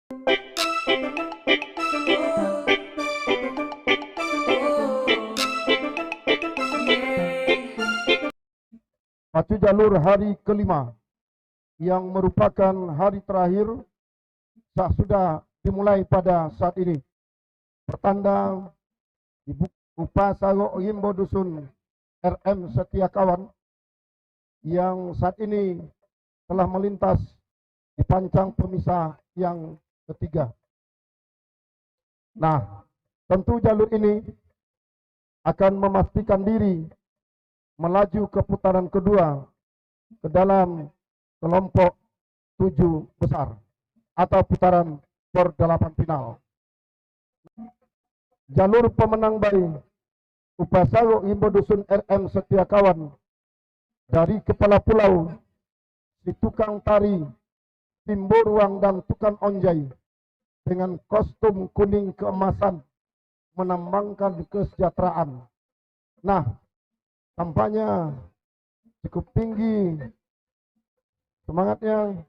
Pacu jalur hari kelima yang merupakan hari terakhir sudah dimulai pada saat ini. Pertanda di Upasago Yimbo Dusun RM Setiakawan yang saat ini telah melintas di pancang pemisah yang ketiga. Nah, tentu jalur ini akan memastikan diri melaju ke putaran kedua ke dalam kelompok 7 besar atau putaran per-8 final. Jalur pemenang bayi Upasago Yimbo Dusun RM Setiakawan dari kepala pulau si tukang tari, timbo ruang dan tukang onjai dengan kostum kuning keemasan menambangkan kesejahteraan. Nah, tampaknya cukup tinggi semangatnya.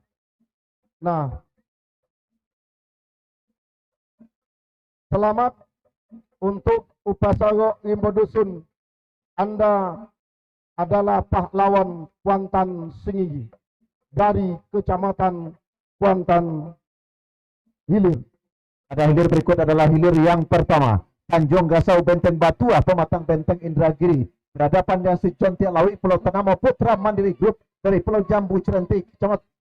Nah, selamat untuk Upasago Yimbo Dusun. Anda adalah pahlawan Kuantan Singigi dari Kecamatan Kuantan Hilir. Ada hilir berikut adalah hilir yang pertama. Tanjung Gasau Benteng Batua, pematang Benteng Indragiri. Berhadapan dengan si John Tialawi Pulau Tanamo Putra Mandiri Group dari Pulau Jambu Cirentik,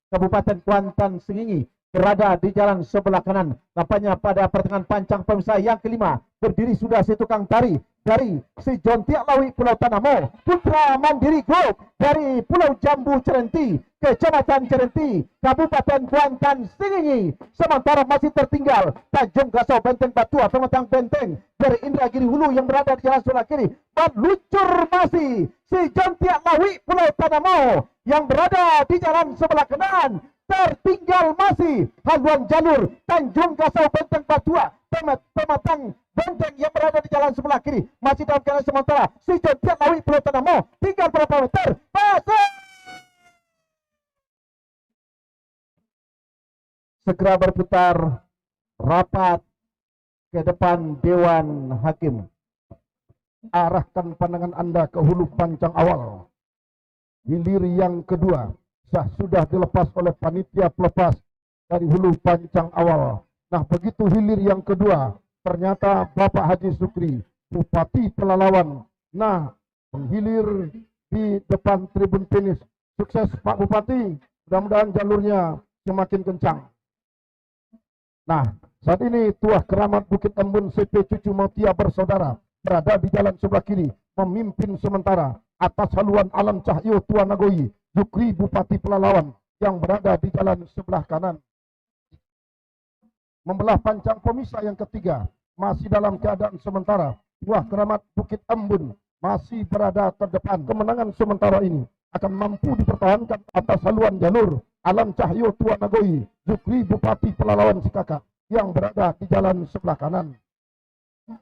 Kabupaten Kuantan Singigi. Berada di jalan sebelah kanan. Nampaknya pada pertengahan pancang pemisah yang kelima berdiri sudah si tukang tari dari si John Tialawi Pulau Tanamo Putra Mandiri Group dari Pulau Jambu Cirenti, Kecamatan Cirenti, Kabupaten Kuantan Singigi. Sementara masih tertinggal Tanjung Gasau Benteng Batua, pematang Benteng dari Indragiri Hulu yang berada di jalan sebelah kiri. Meluncur masih si John Tialawi Pulau Tanamo yang berada di jalan sebelah kanan. Tertinggal masih haluan jalur Tanjung Gasau Benteng Batua, pematang Benteng yang berada di jalan sebelah kiri. Masih dalam keadaan sementara si John Tialawi Pulau Tanamo, tinggal berapa meter masuk. Segera berputar rapat ke depan Dewan Hakim. Arahkan pandangan Anda ke hulu pancang awal. Hilir yang kedua sudah dilepas oleh panitia pelepas dari hulu pancang awal. Nah, begitu hilir yang kedua, ternyata Bapak Haji Sukri, Bupati Pelalawan, nah, menghilir di depan tribun tenis. Sukses Pak Bupati, mudah-mudahan jalurnya semakin kencang. Nah, saat ini Tuah Keramat Bukit Embun CP Cucu Mutia Bersaudara berada di jalan sebelah kiri, memimpin sementara atas haluan Alam Cahyo Tua Nagoyi, Zukri Bupati Pelalawan yang berada di jalan sebelah kanan. Membelah pancang pemisah yang ketiga, masih dalam keadaan sementara, Tuah Keramat Bukit Embun masih berada terdepan. Kemenangan sementara ini akan mampu dipertahankan atas haluan jalur Alam Cahyo Tua Nagoyi, Zukri Bupati Pelalawan Sikaka yang berada di jalan sebelah kanan.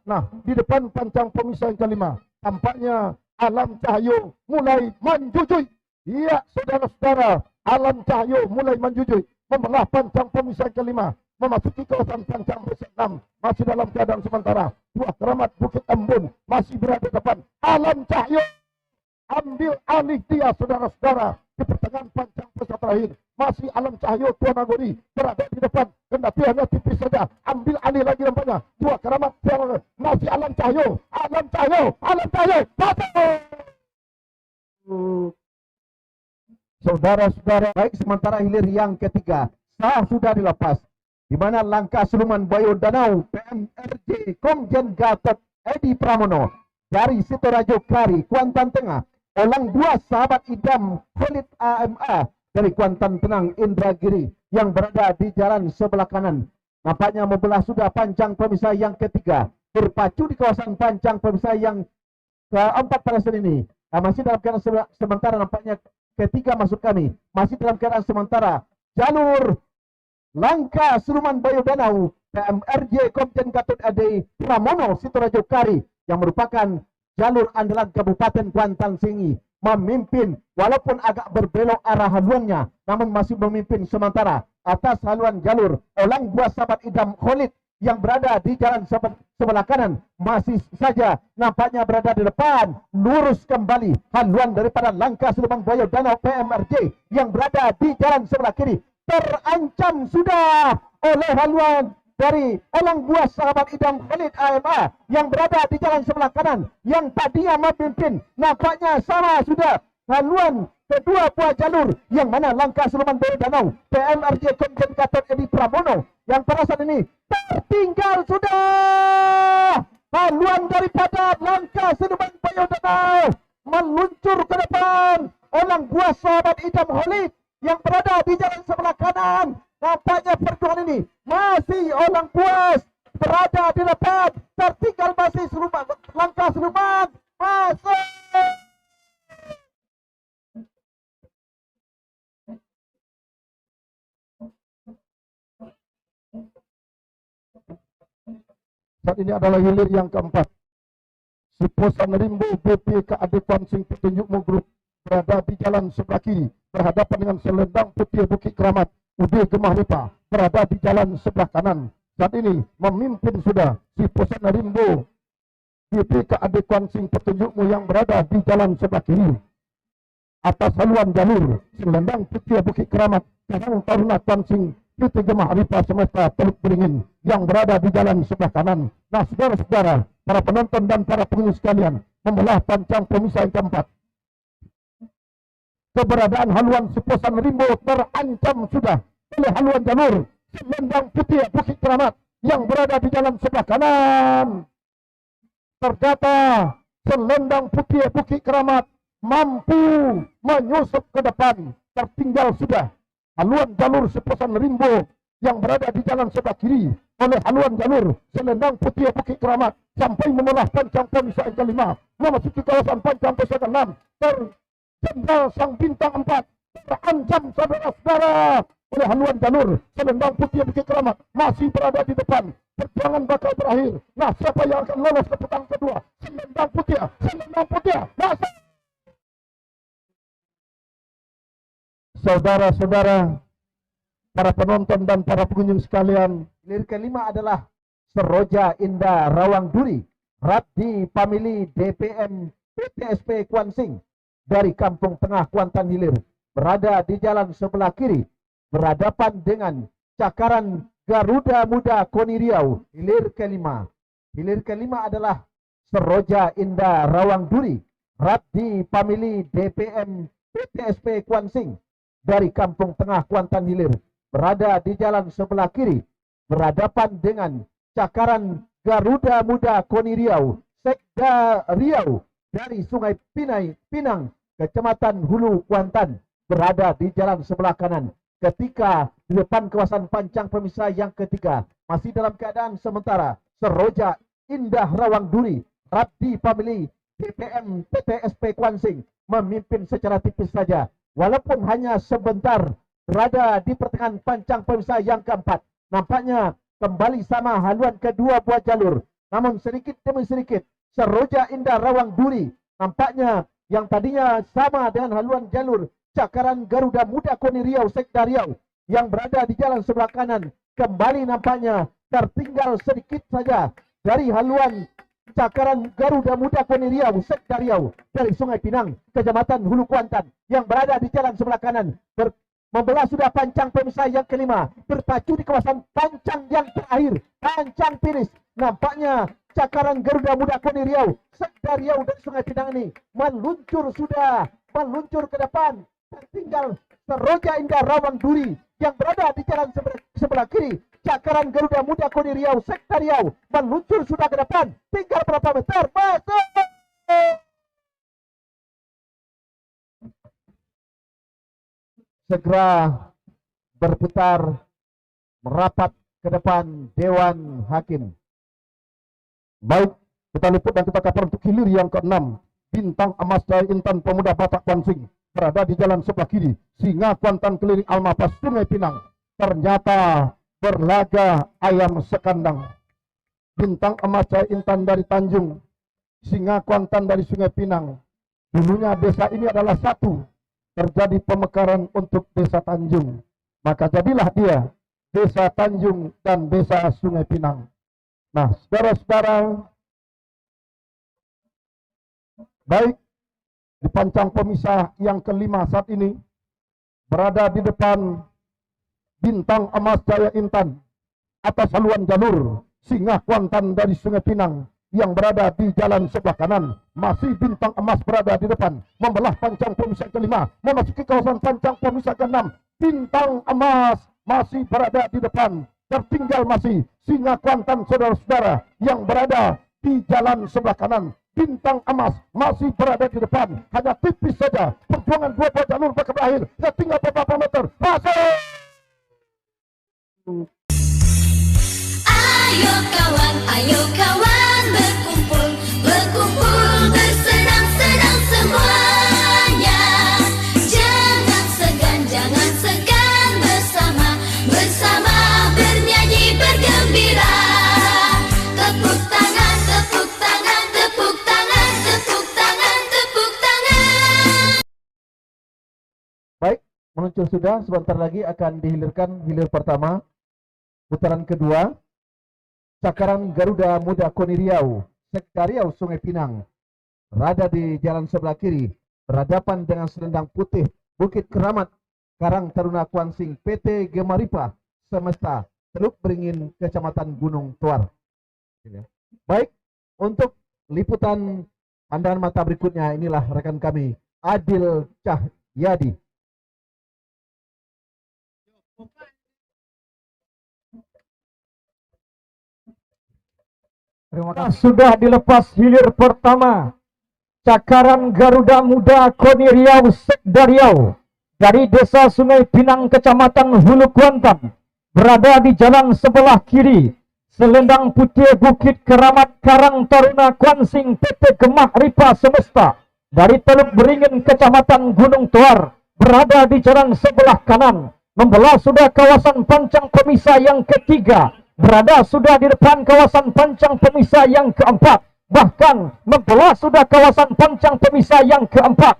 Nah, di depan pancang pemisah yang kelima, tampaknya Alam Cahyo mulai menjujui. Iya, saudara-saudara, Alam Cahyo mulai menjujui, membelah pancang pemisah yang kelima, memasuki kawasan pancang pemisah 6, masih dalam keadaan sementara. Tuah Keramat Bukit Embun masih berada di depan. Alam Cahyo ambil alih dia, saudara-saudara, di pertengahan pancang pemisah terakhir. Masih Alam Cahyo Tua Nagori berada di depan, kendati hanya tipis saja. Ambil alih lagi nampaknya Tuah Keramat, masih Alam Cahyo, Saudara-saudara, baik, sementara hilir yang ketiga sudah dilepas, di mana langkah Siluman Bayo Danau PMRJ Komjen Gatot Edi Pramono dari Sitorajo Kari, Kuantan Tengah, Olang 2 sahabat idam Khalid AMA dari Kuantan Tenang Indragiri yang berada di jalan sebelah kanan. Nampaknya membelah sudah pancang pemisah yang ketiga, berpacu di kawasan pancang pemisah yang keempat pada saat ini. Masih dalam keadaan sementara, nampaknya ketiga masuk kami, masih dalam keadaan sementara jalur langkah Siluman Bayo Danau PMRJ Komjen Gatot Edi Pramono Sitorajo Kari yang merupakan jalur andalan Kabupaten Kuantan Singigi memimpin walaupun agak berbelok arah haluannya, namun masih memimpin sementara atas haluan jalur. Elang buah sahabat Idam Khalid yang berada di jalan sebelah kanan masih saja nampaknya berada di depan. Lurus kembali haluan daripada langkah siluman buaya danau PMRJ yang berada di jalan sebelah kiri, terancam sudah oleh haluan dari elang buah sahabat Idam Khalid AMA yang berada di jalan sebelah kanan yang tadinya memimpin. Nampaknya sama sudah haluan kedua buah jalur yang mana langkah siluman buaya danau PMRJ Komjen Gatot Edi Pramono yang pada saat ini tertinggal sudah. Haluan daripada langkah siluman buaya danau meluncur ke depan. Elang buah sahabat Idam Khalid yang berada di jalan sebelah kanan. Nampaknya perjuangan ini masih orang puas berada di depan. Tertinggal masih siluman, langkah siluman masuk. Saat ini adalah hilir yang keempat. Siposan Rimbo BP Keadepan Sing Petunjukmu Group berada di jalan sebelah kiri berhadapan dengan Selendang Putih Bukit Keramat UD Gemah Lipa berada di jalan sebelah kanan. Saat ini memimpin sudah Siposan Rimbo BP Keadepan Sing Petunjukmu yang berada di jalan sebelah kiri. Atas haluan jalur Selendang Putih Bukit Keramat Karang Taruna Tansing Putih Gemah Lipa Semesta Teluk Beringin yang berada di jalan sebelah kanan. Nah, saudara-saudara, para penonton dan para pengunjung sekalian, membelah pancang pemisah yang keempat. Keberadaan haluan Siposan Rimbo terancam sudah oleh haluan jalur Selendang Putih Bukit Keramat yang berada di jalan sebelah kanan. Ternyata Selendang Putih Bukit Keramat mampu menyusup ke depan. Tertinggal sudah haluan jalur Siposan Rimbo yang berada di jalan sebelah kiri oleh haluan jalur Selendang Putih Bukit Keramat sampai memelah pancang pemisah yang kelima, memasuki kawasan pancang pemisah ke-6. Terjendal sang bintang 4 terancam saudara-saudara oleh haluan jalur Selendang Putih Bukit Keramat masih berada di depan. Perjuangan bakal berakhir. Nah, siapa yang akan lolos ke putaran kedua? Selendang Putih masuk. Saudara-saudara, para penonton dan para pengunjung sekalian, Hilir kelima adalah Seroja Indah Rawang Duri Raddi Family DPM PTSP Kuansing dari Kampung Tengah Kuantan Hilir berada di jalan sebelah kiri berhadapan dengan Cakaran Garuda Muda Koni Riau. Hilir kelima adalah Seroja Indah Rawang Duri Raddi Family DPM PTSP Kuansing dari Kampung Tengah Kuantan Hilir berada di jalan sebelah kiri berhadapan dengan Cakaran Garuda Muda Koni Riau Sekda Riau dari Sungai Pinang Kecamatan Hulu Kuantan berada di jalan sebelah kanan. Ketika di depan kawasan pancang pemisah yang ketiga masih dalam keadaan sementara Seroja Indah Rawang Duri Raddi Family DPM PTSP Kuansing memimpin secara tipis saja walaupun hanya sebentar berada di pertengahan pancang pemisah yang keempat. Nampaknya kembali sama haluan kedua buah jalur, namun sedikit demi sedikit Seroja Indah Rawang Duri nampaknya yang tadinya sama dengan haluan jalur Cakaran Garuda Muda Koni Riau Sekda Riau yang berada di jalan sebelah kanan kembali nampaknya tertinggal sedikit saja dari haluan Cakaran Garuda Muda Koni Riau Sekda Riau dari Sungai Pinang Kecamatan Hulu Kuantan yang berada di jalan sebelah kanan membelah sudah pancang pemisah yang kelima berpacu di kawasan pancang yang terakhir, pancang finish. Nampaknya Cakaran Garuda Muda Koni Riau Sekda Riau dari Sungai Pinang ini meluncur ke depan. Tertinggal Seroja Indah Rawang Duri yang berada di jalan sebelah kiri. Cakaran Garuda Muda Koni Riau Sekda Riau meluncur sudah ke depan. Tinggal berapa meter? Masuk. Segera berputar merapat ke depan Dewan Hakim. baik, kita liput dan kita cover untuk hilir yang ke-6. Bintang Emas Jaya Intan Pemuda Batak Kuansing berada di jalan sebelah kiri. Singa Kuantan keliling Almapas Sungai Pinang. Ternyata berlaga ayam sekandang. Bintang Emas Jaya Intan dari Tanjung, Singa Kuantan dari Sungai Pinang Dulunya desa ini adalah satu, terjadi pemekaran untuk desa Tanjung. Maka jadilah dia Desa Tanjung dan Desa Sungai Pinang. Nah, saudara-saudara, baik di pancang pemisah yang kelima saat ini, berada di depan Bintang Emas Jaya Intan atas haluan jalur Singa Kuantan dari Sungai Pinang yang berada di jalan sebelah kanan. Masih Bintang Emas berada di depan, membelah pancang pemisah kelima, memasuki kawasan pancang pemisah keenam. Bintang Emas masih berada di depan, tertinggal masih Singa Kuantan, saudara-saudara, yang berada di jalan sebelah kanan. Bintang Emas masih berada di depan, hanya tipis saja. Perjuangan dua buah jalur bakal berakhir, tinggal beberapa meter. Masuk! Ayo kawan berkumpul, berkumpul bersenang-senang semuanya. Jangan segan bersama bernyanyi bergembira. Tepuk tangan, tepuk tangan, tepuk tangan, tepuk tangan, tepuk tangan. Baik, meluncur sudah, sebentar lagi akan dihilirkan hilir pertama. Putaran kedua, Cakaran Garuda Muda Koni Riau, Sekda Riau Sungai Pinang, berada di jalan sebelah kiri, berhadapan dengan Selendang Putih Bukit Keramat, Karang Taruna Kuansing PT Gemaripa Semesta, Teluk Beringin, Kecamatan Gunung Tuar. Baik, untuk liputan pandangan mata berikutnya, inilah rekan kami, Adil Cahyadi. Terima kasih. Sudah dilepas hilir pertama Cakaran Garuda Muda Koni Riau Sekda Riau dari Desa Sungai Pinang Kecamatan Hulu Kuantan, berada di jalan sebelah kiri. Selendang Putih Bukit Keramat Karang Taruna Kuansing PT Gemah Ripa Semesta dari Teluk Beringin Kecamatan Gunung Tuar, berada di jalan sebelah kanan. Membelah sudah kawasan pancang pemisah yang ketiga, berada sudah di depan kawasan pancang pemisah yang keempat, bahkan membelah sudah kawasan pancang pemisah yang keempat.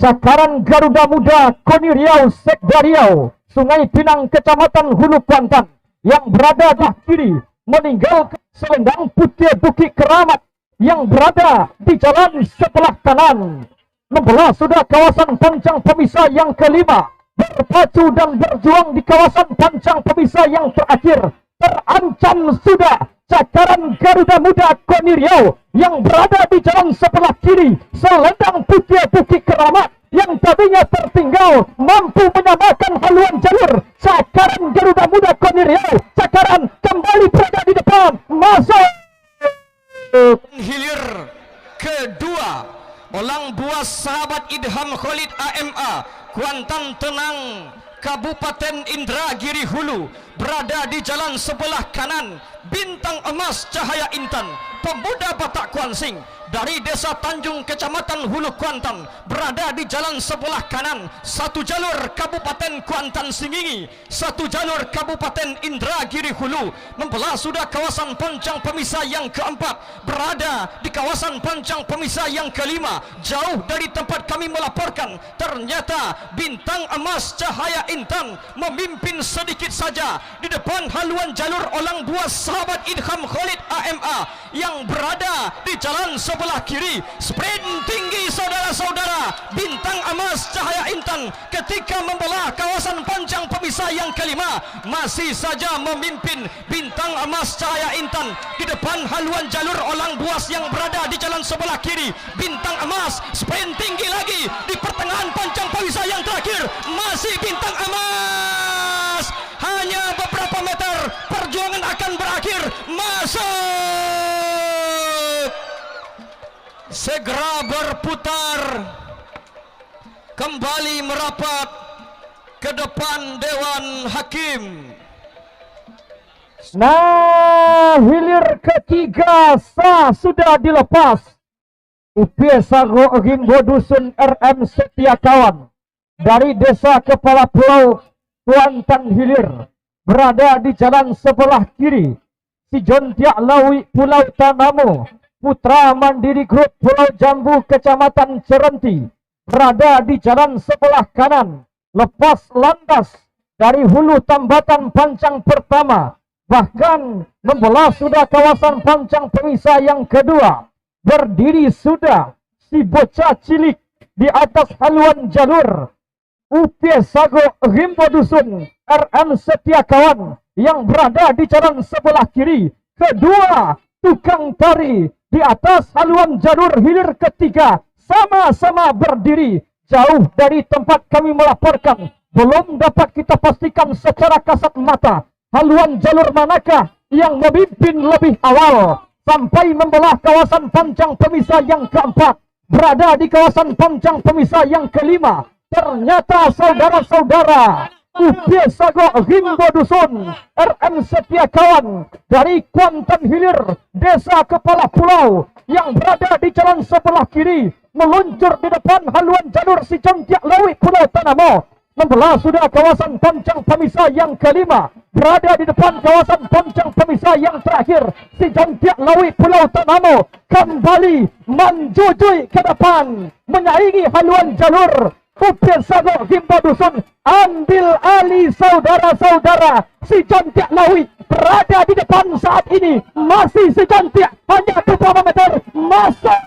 Cakaran Garuda Muda Koni Riau Sekda Riau Sungai Pinang Kecamatan Hulu Kuantan yang berada di kiri, meninggalkan Selendang Putih Bukit Keramat yang berada di jalan sebelah kanan. Membelah sudah kawasan pancang pemisah yang kelima, berpacu dan berjuang di kawasan pancang pemisah yang terakhir. Terancam sudah Cakaran Garuda Muda Koni Riau yang berada di jalan sebelah kiri, Selendang Putih Bukit Keramat yang tadinya tertinggal mampu menyamakan haluan jalur. Cakaran Garuda Muda Koni Riau, Cakaran kembali berada di depan, masuk hilir kedua. Olang buah sahabat Idham Khalid AMA Kuantan Tenang Kabupaten Indragiri Hulu, berada di jalan sebelah kanan. Bintang Emas Cahaya Intan Pemuda Batak Kuansing dari Desa Tanjung Kecamatan Hulu Kuantan, berada di jalan sebelah kanan. Satu jalur Kabupaten Kuantan Singingi, satu jalur Kabupaten Indragiri Hulu. Membelah sudah kawasan pancang pemisah yang keempat, berada di kawasan pancang pemisah yang kelima. Jauh dari tempat kami melaporkan, ternyata Bintang Emas Cahaya Intan memimpin sedikit saja di depan haluan jalur olang buah sahabat Idham Khalid AMA yang berada di jalan sebelah kiri. Sprint tinggi saudara-saudara, Bintang Emas Cahaya Intan ketika membelah kawasan pancang pemisah yang kelima masih saja memimpin. Bintang Emas Cahaya Intan di depan haluan jalur olang buas yang berada di jalan sebelah kiri. Bintang Emas sprint tinggi lagi di pertengahan pancang pemisah yang terakhir, masih Bintang Emas. Hanya beberapa meter perjuangan akan berakhir. Masuk, segera berputar kembali merapat ke depan Dewan Hakim. Nah, hilir ketiga sah sudah dilepas. Upiasago Gimbo Dusun RM Setiakawan dari Desa Kepala Pulau Kuantan Hilir, berada di jalan sebelah kiri. Si Jontiak Lawi Pulau Tanamo Putra Mandiri Group Pulau Jambu Kecamatan Cerenti berada di jalan sebelah kanan, lepas landas dari hulu tambatan pancang pertama, bahkan membelah sudah kawasan pancang pemisah yang kedua. Berdiri sudah si bocah cilik di atas haluan jalur UP Sago Rimbo Dusun RM Setiakawan yang berada di jalan sebelah kiri. Kedua tukang tari di atas haluan jalur hilir ketiga sama-sama berdiri jauh dari tempat kami melaporkan. Belum dapat kita pastikan secara kasat mata haluan jalur manakah yang memimpin lebih awal sampai membelah kawasan pancang pemisah yang keempat. Berada di kawasan pancang pemisah yang kelima, ternyata saudara-saudara UP Sago Rimbo Dusun RM Setiakawan dari Kuantan Hilir Desa Kepala Pulau yang berada di jalan sebelah kiri meluncur di depan haluan jalur si Jontiak Lawi Pulau Tanamo, membelah sudah kawasan pancang pemisah yang kelima. Berada di depan kawasan pancang pemisah yang terakhir si Jontiak Lawi Pulau Tanamo kembali menjujui ke depan menyaingi haluan jalur UP Sago Rimbo Dusun. Ambil alih saudara-saudara, si Jontiak Lawi berada di depan saat ini. Masih si Jontiak, hanya beberapa meter masuk.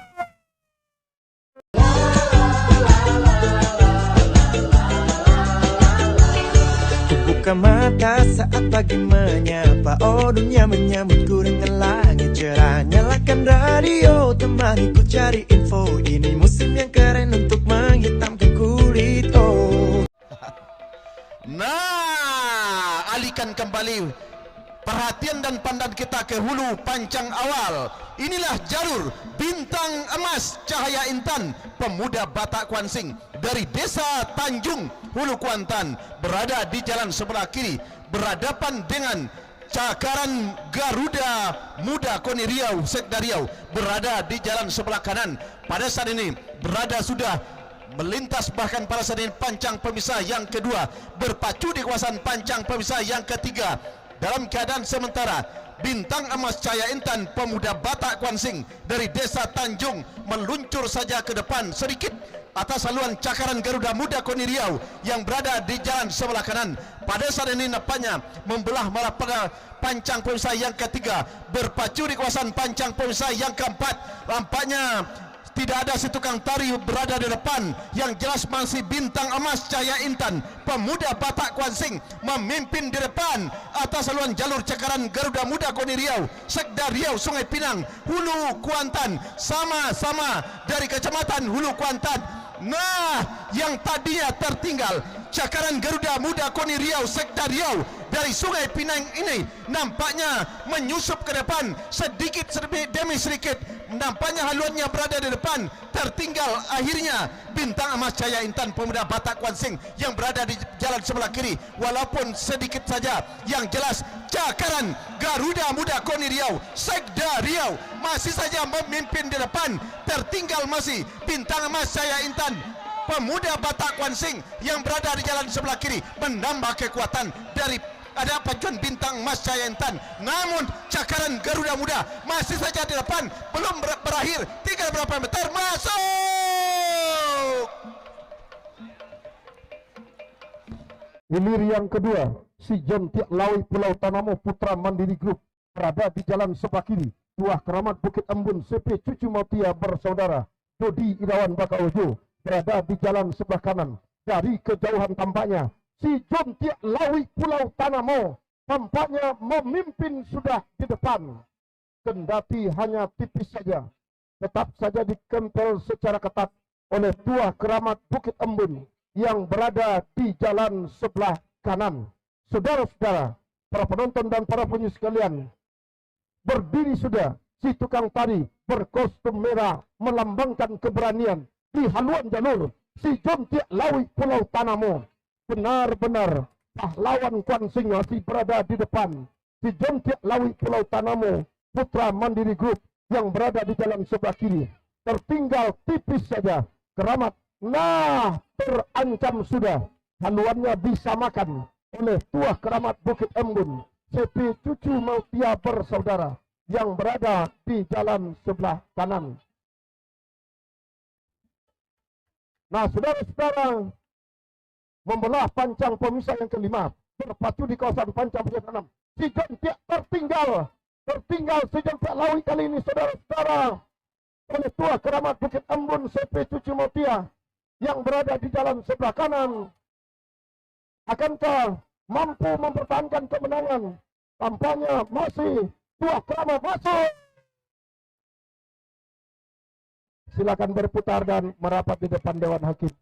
Buka mata saat pagi menyapa, oh dunia menyambutku dengan langit cerah. Nyalakan radio, temaniku cari info. Ini musim yang keren untuk menghitamkan kulit, oh. Nah, alihkan kembali perhatian dan pandangan kita ke hulu pancang awal. Inilah jalur Bintang Emas Cahaya Intan, pemuda Batak Kuansing dari Desa Tanjung, Hulu Kuantan, berada di jalan sebelah kiri berhadapan dengan Cakaran Garuda Muda Koni Riau Sekda Riau berada di jalan sebelah kanan. Pada saat ini berada sudah melintas, bahkan pada saat ini pancang pemisah yang kedua berpacu di kawasan pancang pemisah yang ketiga. Dalam keadaan sementara Bintang Emas Cahaya Intan, pemuda Batak Kuansing dari Desa Tanjung meluncur saja ke depan sedikit atas haluan Cakaran Garuda Muda Koni Riau yang berada di jalan sebelah kanan. Pada saat ini nampaknya membelah malah pada pancang pemisah yang ketiga berpacu di kawasan pancang pemisah yang keempat. Nampaknya tidak ada si tukang tari berada di depan, yang jelas masih Bintang Emas Cahaya Intan, pemuda Batak Kuansing memimpin di depan atas haluan jalur Cakaran Garuda Muda Koni Riau Sekda Riau Sungai Pinang Hulu Kuantan, sama-sama dari Kecamatan Hulu Kuantan. Nah, yang tadinya tertinggal Cakaran Garuda Muda Koni Riau Sekda Riau dari Sungai Pinang ini nampaknya menyusup ke depan sedikit demi sedikit. Nampaknya haluannya berada di depan, tertinggal akhirnya Bintang Emas Cahaya Intan, pemuda Batak Kuansing yang berada di jalan sebelah kiri walaupun sedikit saja. Yang jelas Cakaran Garuda Muda Koni Riau Sekda Riau masih saja memimpin di depan, tertinggal masih Bintang Emas Cahaya Intan, pemuda Batak Kuansing yang berada di jalan sebelah kiri menambah kekuatan dari ada pacuan Bintang Emas Cahaya Intan. Namun Cakaran Garuda Muda masih saja di depan, belum berakhir, tinggal berapa meter, masuk. Hilir yang kedua, si Jontiak Lawi Pulau Tanamo Putra Mandiri Group berada di jalan sebelah kiri. Tuah Keramat Bukit Embun CP Cucu Mautia bersaudara Dodi Irawan Bakaojo berada di jalan sebelah kanan. Dari kejauhan tampaknya si Jontiak Lawi Pulau Tanamo tampaknya memimpin sudah di depan, kendati hanya tipis saja, tetap saja dikempel secara ketat oleh Tuah Keramat Bukit Embun yang berada di jalan sebelah kanan. Saudara-saudara, para penonton dan para penyu sekalian, berdiri sudah si tukang tari berkostum merah melambangkan keberanian di haluan jalur si Jontiak Lawi Pulau Tanamo. Benar-benar pahlawan Kuansing masih berada di depan. Si Jontiak Lawi Pulau Tanamo Putra Mandiri Group yang berada di jalan sebelah kiri, tertinggal tipis saja Keramat. Nah, terancam sudah haluannya disamakan oleh Tuah Keramat Bukit Embun CP Cucu Mautia bersaudara yang berada di jalan sebelah kanan. Nah, saudara-saudara, membelah pancang pemisah yang kelima berpacu di kawasan pancang pemisah enam. Si Jontiak tertinggal si Jontiak Lawi kali ini, saudara-saudara, oleh Tua Keramat Bukit Ambon CP Cucu Motia yang berada di jalan sebelah kanan. Akankah mampu mempertahankan kemenangan? Tampaknya masih Tua Keramat masuk. Silakan berputar dan merapat di depan Dewan Hakim.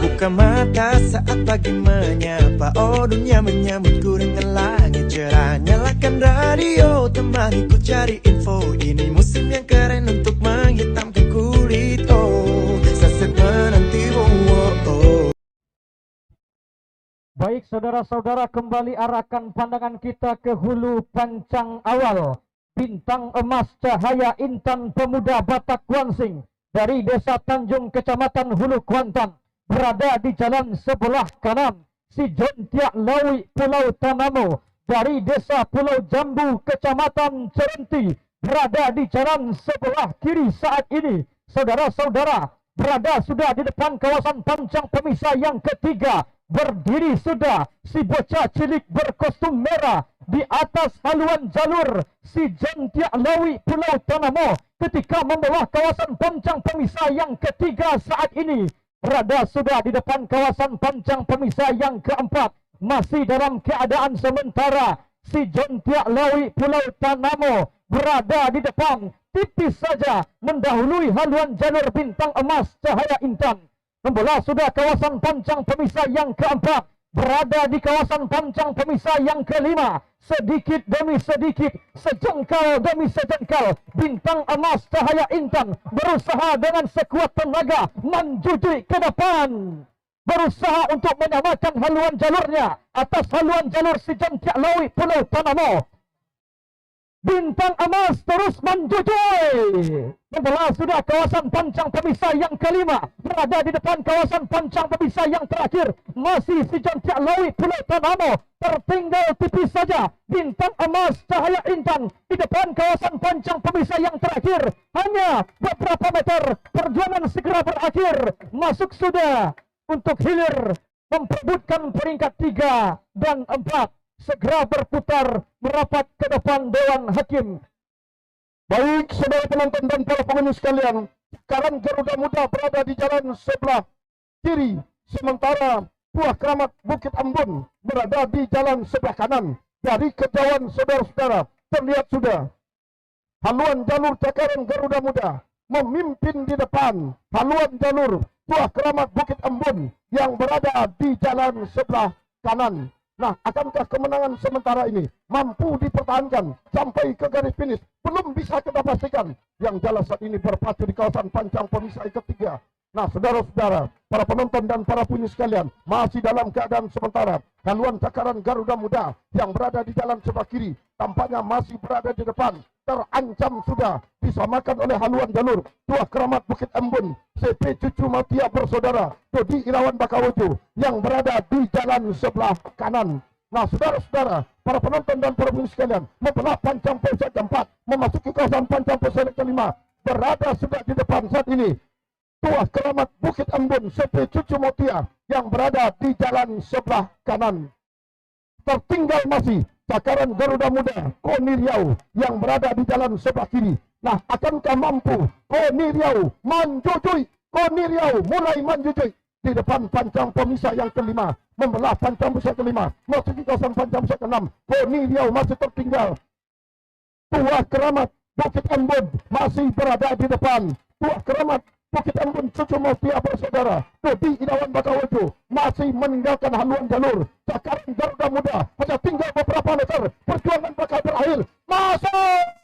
Buka mata saat pagi menyapa. Oh, dunia menyambutku dengan langit cerah. Nyalakan radio, temani ku cari info. Ini musim yang keren untuk menghitamkan kulit. Oh, saset menanti. Baik saudara-saudara, kembali arahkan pandangan kita ke hulu pancang awal. Bintang emas cahaya intan pemuda Batak Kuansing dari Desa Tanjung Kecamatan Hulu Kuantan berada di jalan sebelah kanan. Si Jontiak Lawi Pulau Tanamo dari Desa Pulau Jambu Kecamatan Cerenti berada di jalan sebelah kiri saat ini. Saudara-saudara, berada sudah di depan kawasan pancang pemisah yang ketiga. Berdiri sudah si bocah cilik berkostum merah di atas haluan jalur si Jontiak Lawi Pulau Tanamo ketika membawa kawasan pancang pemisah yang ketiga saat ini. Berada sudah di depan kawasan pancang pemisah yang keempat, masih dalam keadaan sementara. Si Jontiak Lawi Pulau Tanamo berada di depan, tipis saja mendahului haluan jalur bintang emas cahaya intan. Membelah sudah kawasan pancang pemisah yang keempat, berada di kawasan pancang pemisah yang kelima. Sedikit demi sedikit, sejengkal demi sejengkal, bintang emas cahaya intan berusaha dengan sekuat tenaga menjujuk ke depan. Berusaha untuk menyamakan haluan jalurnya atas haluan jalur si Jontiak Lawi Pulau Tanamo. Bintang emas terus menjujui. Membelah sudah kawasan pancang pemisah yang kelima, berada di depan kawasan pancang pemisah yang terakhir. Masih si Jontiak Lawi Pulau Tanamo, tertinggal tipis saja bintang emas cahaya intan di depan kawasan pancang pemisah yang terakhir. Hanya beberapa meter, perjuangan segera berakhir. Masuk sudah untuk hilir memperebutkan peringkat 3 dan 4. Segera berputar merapat ke depan Dewan Hakim. Baik saudara penonton dan para pengunjung sekalian, sekarang Garuda Muda berada di jalan sebelah kiri, sementara Buah Keramat Bukit Ambon berada di jalan sebelah kanan. Dari kejauhan saudara-saudara terlihat sudah haluan jalur cakaran Garuda Muda memimpin di depan haluan jalur Buah Keramat Bukit Ambon yang berada di jalan sebelah kanan. Nah, akankah kemenangan sementara ini mampu dipertahankan sampai ke garis finish? Belum bisa kita pastikan. Yang jelas saat ini berpacu di kawasan pancang pemisah ketiga. Nah, saudara-saudara, para penonton dan para pengunjung sekalian, masih dalam keadaan sementara. Haluan cakaran Garuda Muda yang berada di jalan sebelah kiri tampaknya masih berada di depan. Terancam sudah disamakan oleh haluan jalur Tuah Keramat Bukit Ambon CP Cucu Motia bersaudara Dodi Irawan Bakawojo yang berada di jalan sebelah kanan. Nah, saudara-saudara, para penonton dan para pengunjung sekalian, membelah pancang pemisah keempat, memasuki kawasan pancang pemisah kelima, berada sudah di depan saat ini Tuah Keramat Bukit Ambon CP Cucu Motia yang berada di jalan sebelah kanan. Tertinggal masih cakaran Garuda Muda Koni Riau yang berada di jalan sebelah kiri. Nah, akankah mampu Koni Riau menjujui? Koni Riau mulai menjujui di depan pancang pemisah yang kelima, membelah pancang pemisah kelima, masuki kawasan pancang pemisah keenam. Koni Riau masih tertinggal. Tuah Keramat Bukit Ambon masih berada di depan. Tuah Keramat Bukit Ambon Cucu Motia bersaudara Dodi Irawan Bakawojo masih meninggalkan haluan jalur cakaran Garuda Muda. Hanya tinggal beberapa meter, perjuangan bakal berakhir. Masuk!